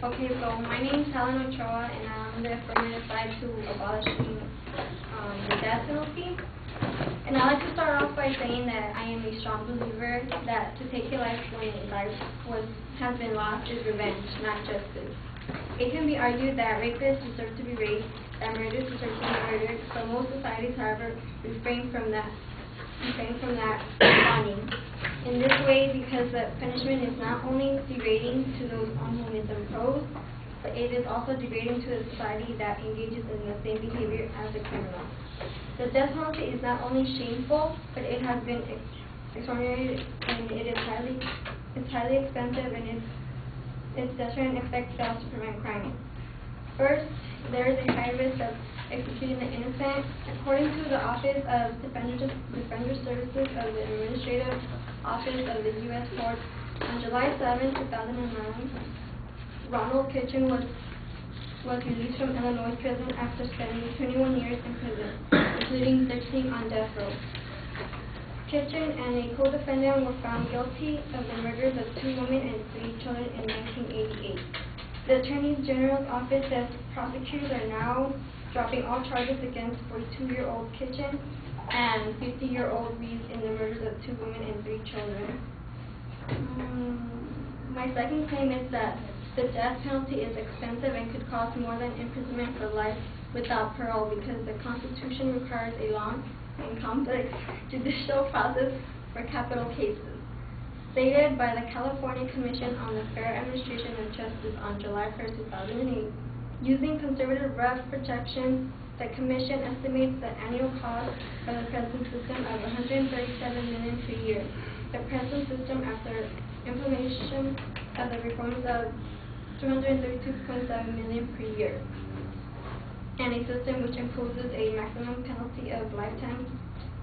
Okay, so my name is Hellen.MPG, and I'm the affirmative side to abolishing the death penalty. And I'd like to start off by saying that I am a strong believer that to take a life when life has been lost is revenge, not justice. It can be argued that rapists deserve to be raped, that murderers deserve to be murdered, but most societies, however, refrain from that responding. In this way, because the punishment is not only degrading to those on whom it's imposed, but it is also degrading to the society that engages in the same behavior as the criminal. The death penalty is not only shameful, but it has been exonerated, and it is highly expensive, and its deterrent effect fails to prevent crime. First, there is a high risk of executing the innocent. According to the Office of Defender Services of the Administrative Office of the U.S. Court, on July 7, 2009, Ronald Kitchen was released from Illinois prison after spending 21 years in prison, including 13 on death row. Kitchen and a co-defendant were found guilty of the murders of 2 women and 3 children in 1988. The Attorney General's office says prosecutors are now dropping all charges against 42-year-old Kitchen and 50-year-old Reeves in the murders of 2 women and 3 children. My second claim is that the death penalty is expensive and could cause more than imprisonment for life without parole, because the Constitution requires a long and complex judicial process for capital cases. Stated by the California Commission on the Fair Administration of Justice on July 1, 2008, using conservative rough projections, the Commission estimates the annual cost of the present system of $137 million per year. The present system, after implementation of the reforms, of $232.7 million per year, and a system which imposes a maximum penalty of lifetime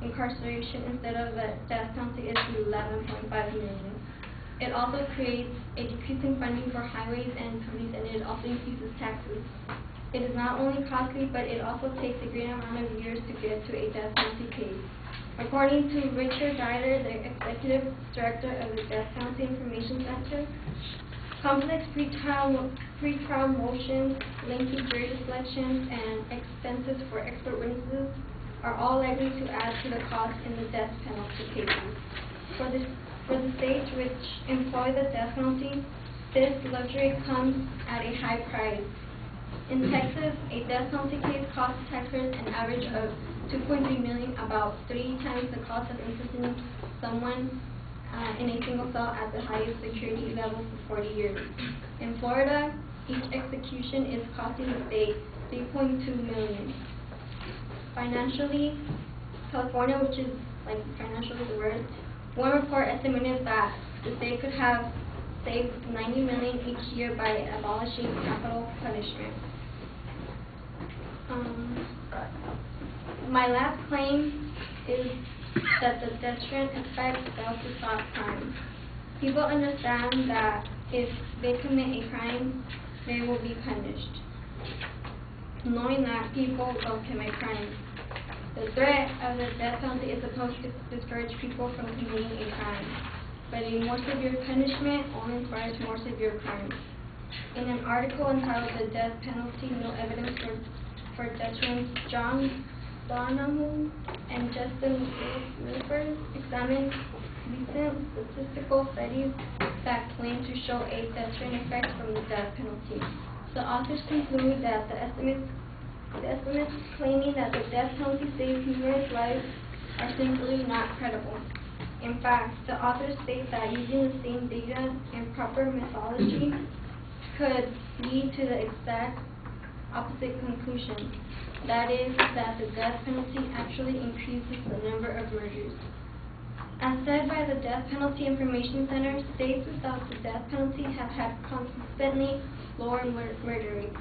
incarceration instead of the death penalty is $11.5 million. It also creates a decrease in funding for highways and police, and it also increases taxes. It is not only costly, but it also takes a great amount of years to get to a death penalty case. According to Richard Dieter, the executive director of the Death Penalty Information Center, complex pretrial motions, lengthy jury selections, and expenses for expert witnesses are all likely to add to the cost in the death penalty cases. For the states which employ the death penalty, this luxury comes at a high price. In Texas, a death penalty case costs taxpayers an average of $2.3 million, about 3 times the cost of imprisoning someone in a single cell at the highest security level for 40 years. In Florida, each execution is costing the state $3.2 million. Financially, California, which is like financially the worst, one report estimated that the state could have saved $90 million each year by abolishing capital punishment. My last claim is that the deterrent effect fails to stop crime. People understand that if they commit a crime, they will be punished, knowing that people don't commit crimes. The threat of the death penalty is supposed to discourage people from committing a crime, but a more severe punishment only inspires more severe crimes. In an article entitled "The Death Penalty: No Evidence for Deterrence," John Donahue and Justin Wilford examined recent statistical studies that claim to show a deterrent effect from the death penalty. The authors conclude that the estimates claiming that the death penalty saves numerous lives are simply not credible. In fact, the authors state that using the same data and proper methodology could lead to the exact opposite conclusion. That is, that the death penalty actually increases the number of murders. As said by the Death Penalty Information Center, states without the death penalty have had consistently lower murder rates.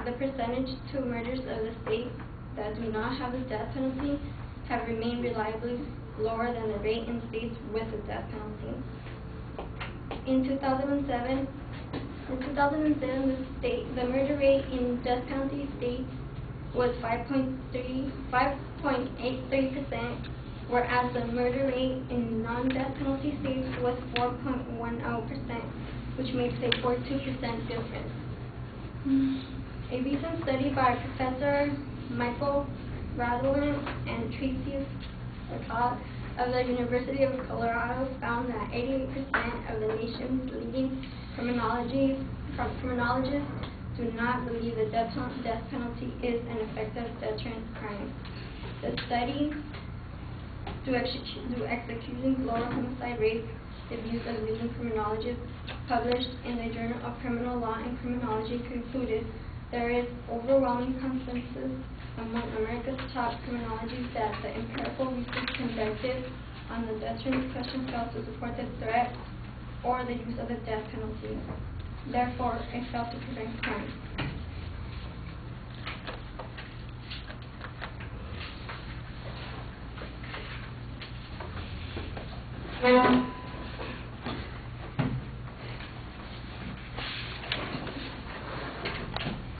The percentage to murders of the states that do not have the death penalty have remained reliably lower than the rate in states with the death penalty. In 2007, the murder rate in death penalty states was 5.83%, whereas the murder rate in non-death penalty states was 4.10%, which makes a 42% difference. A recent study by Professor Michael Radlin and Tracy Lacotte of the University of Colorado found that 88% of the nation's leading criminologists do not believe the death penalty is an effective deterrent crime. The study, do executions lower homicide rates, the views of leading criminologists published in the Journal of Criminal Law and Criminology concluded there is overwhelming consensus among America's top criminologists that the empirical research conducted on the deterrence question fails to support the threat or the use of the death penalty. Therefore, it fails to prevent crime.